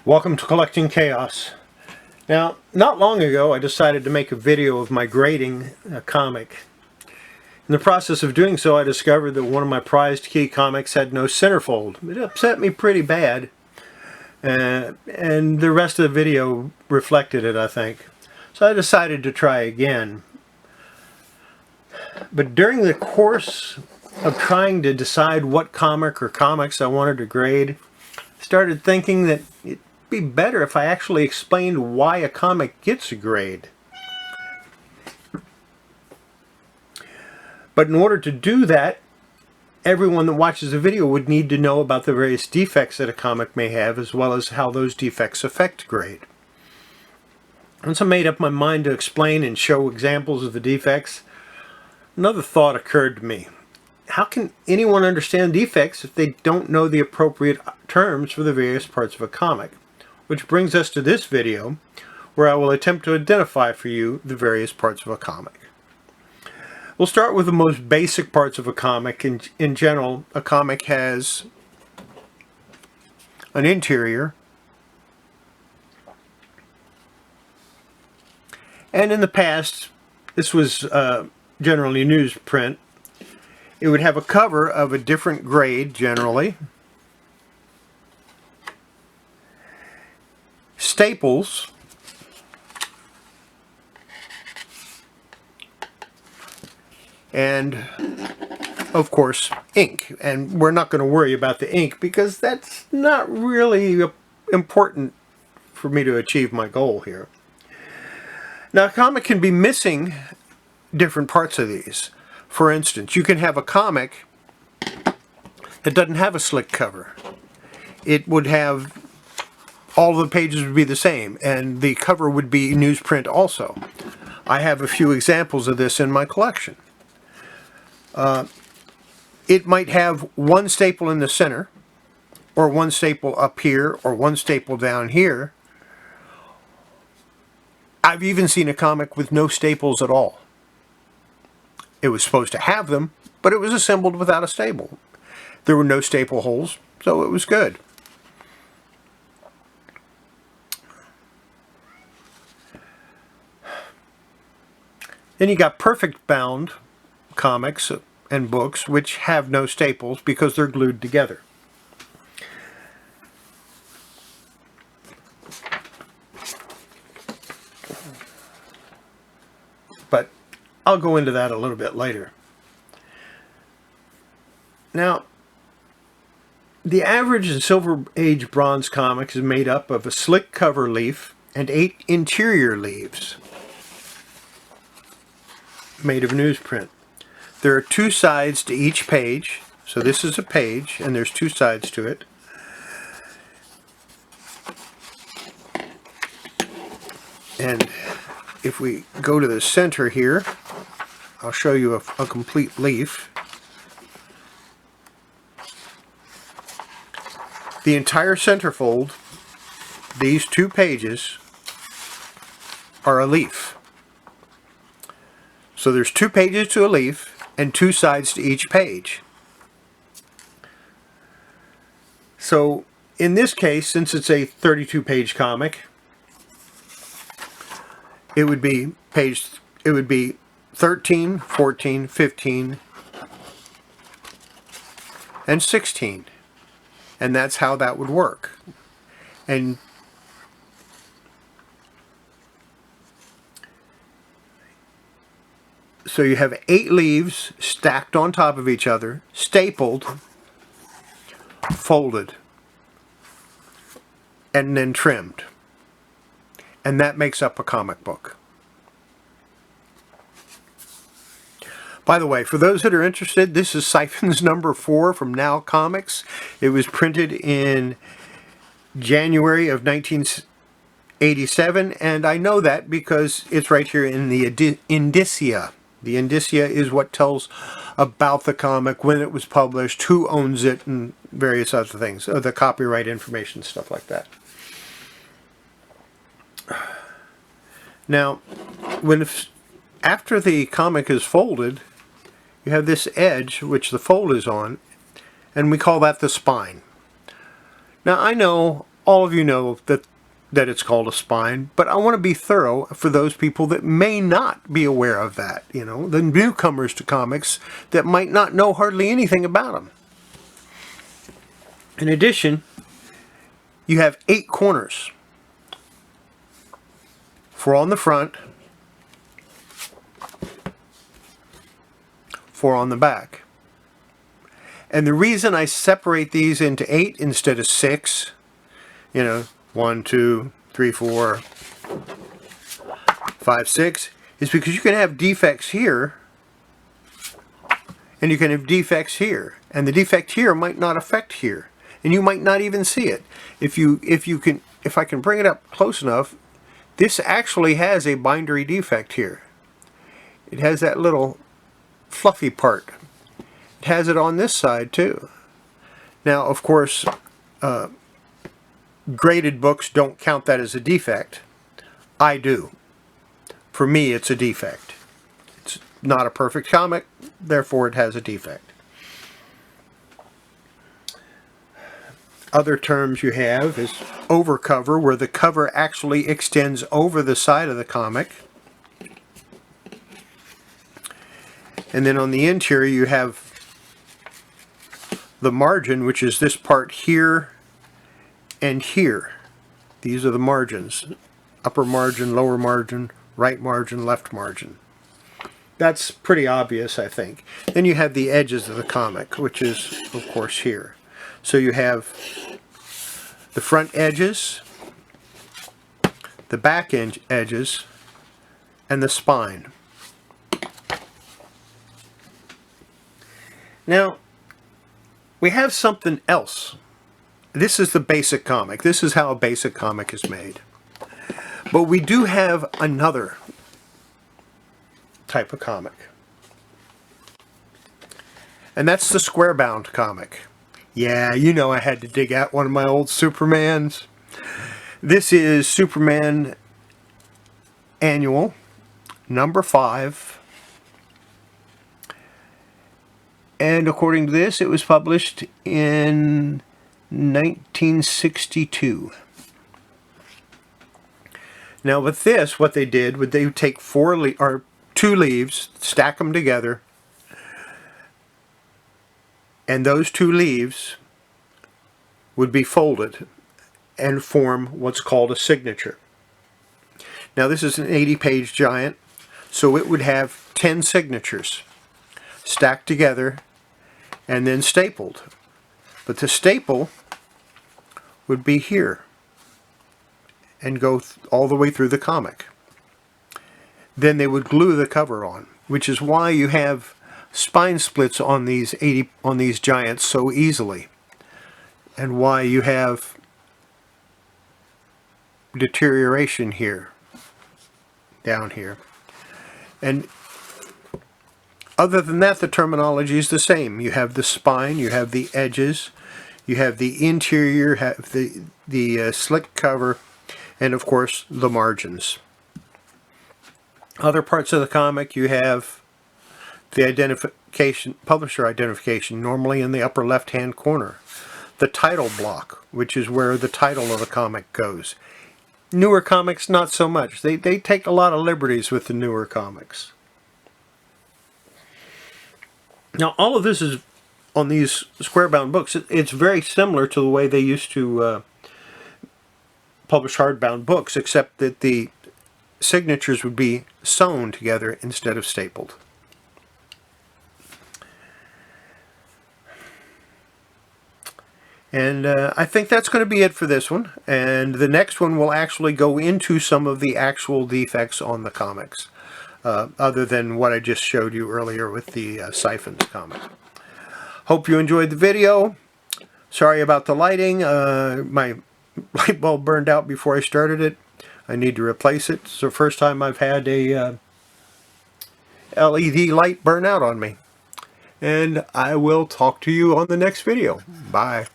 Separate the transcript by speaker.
Speaker 1: Welcome to Collecting Chaos. Now, not long ago I decided to make a video of my grading a comic. In the process of doing so, I discovered that one of my prized key comics had no centerfold. It upset me pretty bad, and the rest of the video reflected it, I think. So I decided to try again. But during the course of trying to decide what comic or comics I wanted to grade, I started thinking that it'd be better if I actually explained why a comic gets a grade. But in order to do that, everyone that watches the video would need to know about the various defects that a comic may have, as well as how those defects affect grade. Once I made up my mind to explain and show examples of the defects, another thought occurred to me. How can anyone understand defects if they don't know the appropriate terms for the various parts of a comic? Which brings us to this video, where I will attempt to identify for you the various parts of a comic. We'll start with the most basic parts of a comic. In general, a comic has an interior, and in the past, this was generally newsprint. It would have a cover of a different grade, generally, staples, and of course ink. And we're not going to worry about the ink because that's not really important for me to achieve my goal here. Now, a comic can be missing different parts of these. For instance, you can have a comic that doesn't have a slick cover. It would have, all the pages would be the same, and the cover would be newsprint also. I have a few examples of this in my collection. It might have one staple in the center, or one staple up here, or one staple down here. I've even seen a comic with no staples at all. It was supposed to have them, but it was assembled without a staple. There were no staple holes, so it was good. Then you got perfect bound comics and books which have no staples because they're glued together. But I'll go into that a little bit later. Now, the average Silver Age bronze comic is made up of a slick cover leaf and 8 interior leaves made of newsprint. There are 2 sides to each page, so this is a page and there's 2 sides to it. And if we go to the center here, I'll show you a complete leaf. The entire centerfold, these 2 pages, are a leaf. So there's 2 pages to a leaf and 2 sides to each page. So in this case, since it's a 32-page comic, it would be 13, 14, 15, and 16. And that's how that would work. And so you have 8 leaves stacked on top of each other, stapled, folded, and then trimmed. And that makes up a comic book. By the way, for those that are interested, this is Siphon's number 4 from Now Comics. It was printed in January of 1987, and I know that because it's right here in the indicia. The indicia is what tells about the comic, when it was published, who owns it, and various other things, the copyright information, stuff like that. Now, after the comic is folded, you have this edge which the fold is on, and we call that the spine. Now, I know all of you know that it's called a spine, but I want to be thorough for those people that may not be aware of that, you know, the newcomers to comics that might not know hardly anything about them. In addition, you have 8 corners. 4 on the front, 4 on the back. And the reason I separate these into 8 instead of 6, you know, 1, 2, 3, 4, 5, 6, is because you can have defects here, and you can have defects here, and the defect here might not affect here, and you might not even see it. If I can bring it up close enough, this actually has a bindery defect here. It has that little fluffy part. It has it on this side too. Now, of course, graded books don't count that as a defect. I do. For me, it's a defect. It's not a perfect comic, therefore it has a defect. Other terms you have is overcover, where the cover actually extends over the side of the comic. And then on the interior you have the margin, which is this part here and here. These are the margins. Upper margin, lower margin, right margin, left margin. That's pretty obvious, I think. Then you have the edges of the comic, which is, of course, here. So you have the front edges, the back edges, and the spine. Now, we have something else. This is the basic comic. This is how a basic comic is made. But we do have another type of comic. And that's the square bound comic. Yeah, you know I had to dig out one of my old Supermans. This is Superman Annual, number 5. And according to this, it was published in 1962. Now with this, what they did, they would take 2 leaves, stack them together, and those 2 leaves would be folded and form what's called a signature. Now this is an 80-page giant, so it would have 10 signatures stacked together and then stapled. But the staple would be here and go all the way through the comic. Then they would glue the cover on, which is why you have spine splits on these giants so easily, and why you have deterioration here, down here. And other than that, the terminology is the same. You have the spine, you have the edges, you have the interior, you have the slick cover, and of course the margins. Other parts of the comic, you have the identification, publisher identification, normally in the upper left-hand corner. The title block, which is where the title of the comic goes. Newer comics, not so much. They take a lot of liberties with the newer comics. Now, all of this is on these square-bound books. It's very similar to the way they used to publish hardbound books, except that the signatures would be sewn together instead of stapled. And I think that's going to be it for this one. And the next one will actually go into some of the actual defects on the comics, other than what I just showed you earlier with the Siphons comic. Hope you enjoyed the video. Sorry about the lighting. My light bulb burned out before I started it. I need to replace it. It's the first time I've had a LED light burn out on me. And I will talk to you on the next video. Bye.